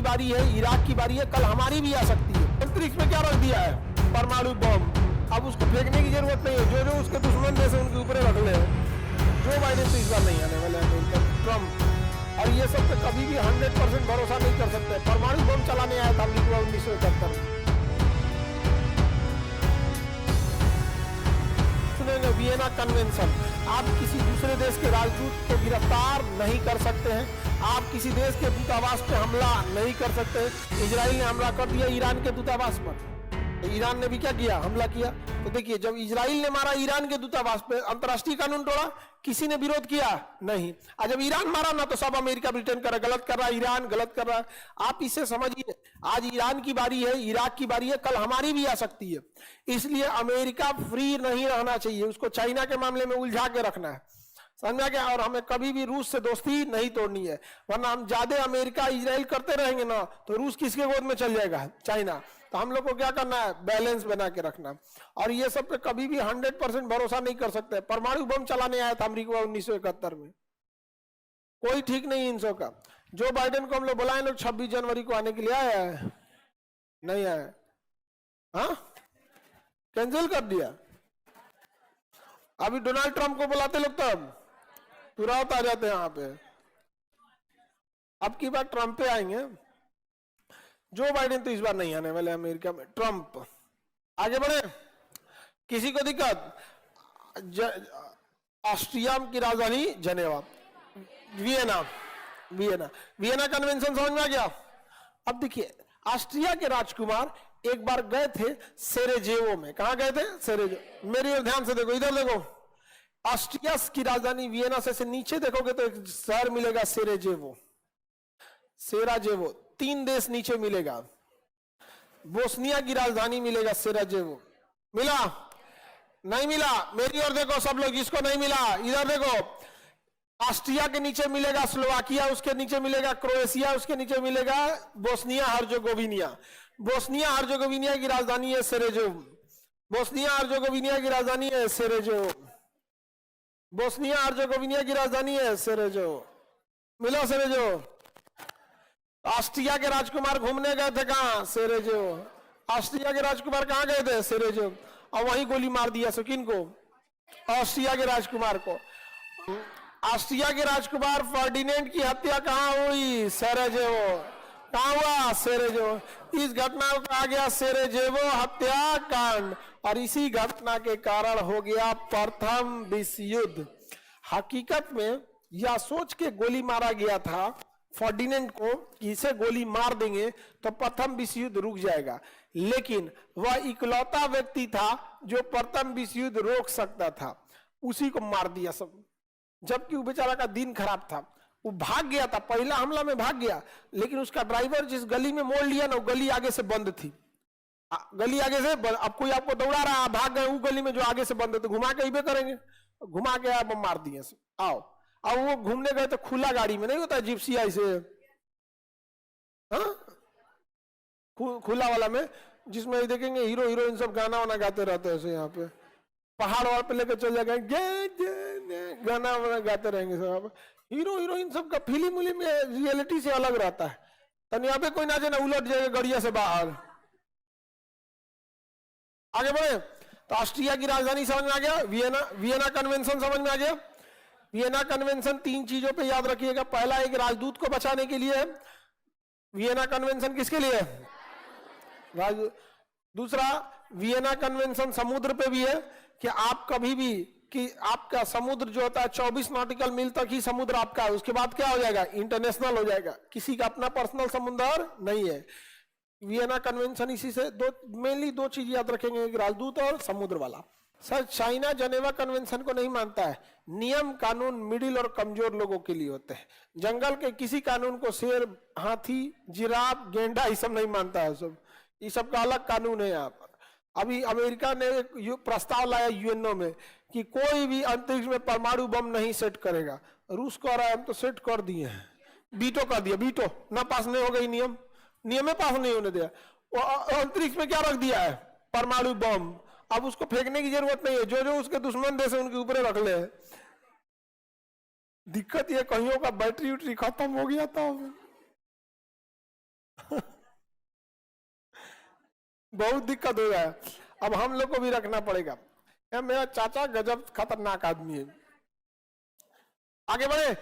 बारी है, इराक की बारी है, कल हमारी भी आ सकती है। अंतरिक्ष में क्या रख दिया है? परमाणु बम। अब उसको फेंकने की जरूरत नहीं है, जो उसके दुश्मन देश है उनके ऊपर रख ले। जो बाइडेन तो इस बार नहीं आने वाले हैं, ट्रम्प। और ये सब तो कभी भी 100% भरोसा नहीं कर सकते। परमाणु बम चलाने आया था अमेरिका 1971 में। सुनेंगे वियना कन्वेंशन। आप किसी दूसरे देश के राजदूत को गिरफ्तार नहीं कर सकते हैं, आप किसी देश के दूतावास पे हमला नहीं कर सकते। इजराइल ने हमला कर दिया ईरान के दूतावास पर, तो ईरान ने भी क्या किया? हमला किया। तो देखिए, जब इजराइल ने मारा ईरान के दूतावास पे, अंतर्राष्ट्रीय कानून तोड़ा, किसी ने विरोध किया नहीं। और जब ईरान मारा ना, तो सब अमेरिका ब्रिटेन कर रहा, गलत कर रहा है, ईरान गलत कर रहा है। आप इसे समझिए, आज ईरान की बारी है, इराक की बारी है, कल हमारी भी आ सकती है। इसलिए अमेरिका फ्री नहीं रहना चाहिए, उसको चाइना के मामले में उलझा के रखना है, समझा क्या? और हमें कभी भी रूस से दोस्ती नहीं तोड़नी है, वरना हम ज्यादा अमेरिका इजराइल करते रहेंगे ना, तो रूस किसके गोद में चल जाएगा? चाइना। तो हम लोग को क्या करना है? बैलेंस बना के रखना। और ये सब पे कभी भी 100% भरोसा नहीं कर सकते। परमाणु बम चलाने आया था अमेरिका 1971 में, कोई ठीक नहीं इन सब का। जो बाइडेन को हम लोग बुलाए, लोग 26 जनवरी को आने के लिए आया है, नहीं आया, हाँ, कैंसिल कर दिया। अभी डोनाल्ड ट्रंप को बुलाते लोग तब तुरंत आ जाते हैं यहाँ पे। अब की बार ट्रंप पे आएंगे। जो बाइडेन तो इस बार नहीं आने वाले अमेरिका में, ट्रंप। आगे बढ़े, किसी को दिक्कत? ऑस्ट्रिया की राजधानी जनेवा, वियना। वियना वियना कन्वेंशन समझ में आ गया? अब देखिए, ऑस्ट्रिया के राजकुमार एक बार गए थे सेरेजेवो में। कहा गए थे? सेरेजेवो। मेरी ओर ध्यान से देखो, इधर देखो। ऑस्ट्रिया की राजधानी वियना से नीचे देखोगे तो एक शहर मिलेगा, सेरेजेवो। सेराजेवो, 3 देश नीचे मिलेगा। बोस्निया की राजधानी मिलेगा सेराजेवो। मिला? नहीं मिला? मेरी ओर देखो सब लोग, जिसको नहीं मिला इधर देखो। ऑस्ट्रिया के नीचे मिलेगा स्लोवाकिया, उसके नीचे मिलेगा क्रोएशिया, उसके नीचे मिलेगा बोस्निया हर्जेगोविना। बोस्निया हर्जेगोविना की राजधानी है सेरेजेवो। बोस्निया हर्जेगोविना की राजधानी है सेरेजेवो। बोस्निया हर्जेगोविना की राजधानी है सेरेजेवो। मिला? सेरेजेवो। ऑस्ट्रिया के राजकुमार घूमने गए थे, कहां? सेरेजेवो। ऑस्ट्रिया के राजकुमार कहां गए थे? सेरेजेवो। और वहीं गोली मार दिया किन को? ऑस्ट्रिया के राजकुमार को। ऑस्ट्रिया के राजकुमार फर्डिनेंड की हत्या कहां हुई? सेरेजेवो। कहां हुआ? सेरेजेवो। इस घटना को कहा गया सेरेजेवो हत्याकांड, और इसी घटना के कारण हो गया प्रथम विश्व युद्ध। हकीकत में यह सोच के गोली मारा गया था फर्डिनेंड को कि इसे गोली मार देंगे तो प्रथम विश्व युद्ध रुक जाएगा, लेकिन वह इकलौता व्यक्ति था जो प्रथम विश्व युद्ध रोक सकता था, उसी को मार दिया सब। जबकि वो बेचारा का दिन खराब था, वो भाग गया था, पहला हमला में भाग गया, लेकिन उसका ड्राइवर जिस गली में मोड़ लिया ना, वो गली आगे से बंद थी। गली आगे से अब कोई आपको दौड़ा रहा, भाग गए, वो गली में जो आगे से बंद है, तो घुमा के ही करेंगे, घुमा के आप मार दिए। आओ, अब वो घूमने गए तो खुला गाड़ी में, नहीं होता जिप्सी ऐसे, हाँ, खुला वाला में, जिसमें देखेंगे हीरो हीरोइन सब गाना वाना गाते रहते हैं ऐसे, यहाँ पे पहाड़ वाल पे लेकर चल जाएंगे, गाना वाना गाते रहेंगे सब। हीरो हीरोइन सब का फिल्म में रियलिटी से अलग रहता है। तो यहाँ पे कोई ना जाए ना, उलट जाएगा गड़िया से बाहर। आगे बढ़े, तो ऑस्ट्रिया की राजधानी समझ में आ गया, वियना। वियना कन्वेंशन समझ में आ गया। वियना कन्वेंशन 3 चीजों पे याद रखिएगा। पहला, एक राजदूत को बचाने के लिए है। वियना कन्वेंशन किसके लिए? राजदूत। दूसरा, वियना कन्वेंशन समुद्र पे भी है कि आप कभी भी, कि आपका समुद्र जो होता है 24 नॉटिकल मील तक ही समुद्र आपका है, उसके बाद क्या हो जाएगा? इंटरनेशनल हो जाएगा, किसी का अपना पर्सनल समुद्र नहीं है। वियना कन्वेंशन इसी से मेनली 2 चीज याद रखेंगे, एक राजदूत और समुद्र वाला। सर, चाइना जेनेवा कन्वेंशन को नहीं मानता है। नियम कानून मिडिल और कमजोर लोगों के लिए होते हैं। जंगल के किसी कानून को शेर, हाथी, जिराफ, गेंडा ये सब नहीं मानता है। सब ये सब का अलग कानून है। यहाँ पर अभी अमेरिका ने एक प्रस्ताव लाया यूएनओ में कि कोई भी अंतरिक्ष में परमाणु बम नहीं सेट करेगा। रूस को रहा है, हम तो सेट कर दिए हैं, बीटो कर दिया, बीटो ना पास नहीं हो गई, नियम में पास नहीं होने दिया। अंतरिक्ष में क्या रख दिया है? परमाणु बम। अब उसको फेंकने की जरूरत नहीं है, जो उसके दुश्मन देश है उनके ऊपर रख ले। दिक्कत ये, कहियों का बैटरी उटरी खत्म हो गया था, बहुत दिक्कत हो गया। अब हम लोग को भी रखना पड़ेगा। मेरा चाचा गजब खतरनाक आदमी है। आगे बढ़े।